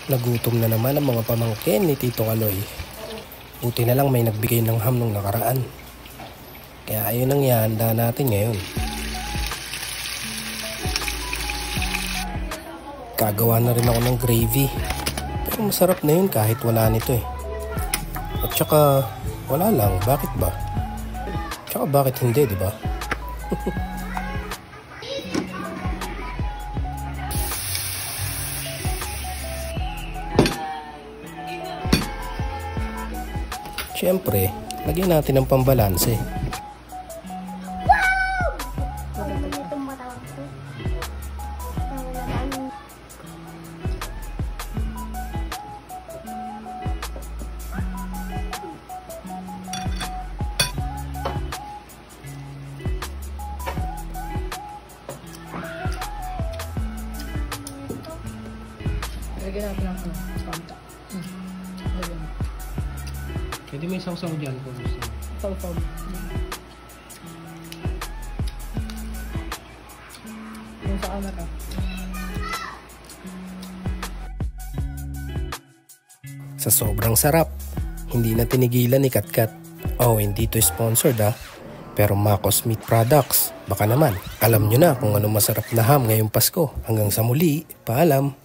Nagutom na naman ang mga pamangkin ni Tito Kaloy. Buti na lang may nagbigay ng ham nung nakaraan. Kaya ayun ang ihanda natin ngayon. Kagawa na rin ako ng gravy. Pero masarap na yun kahit wala nito eh. At saka wala lang, bakit ba? Tsaka bakit hindi, di ba? Siyempre, lagyan natin ng pambalanse. Lagyan natin ng panta. Pwede may sausaw dyan kung gusto. Sausaw. Yung sa kamera. Sa sobrang sarap, hindi na tinigilan ni Katkat. Oh, hindi to sponsored pero Makos Meat Products. Baka naman, alam nyo na kung ano masarap na ham ngayong Pasko. Hanggang sa muli, paalam.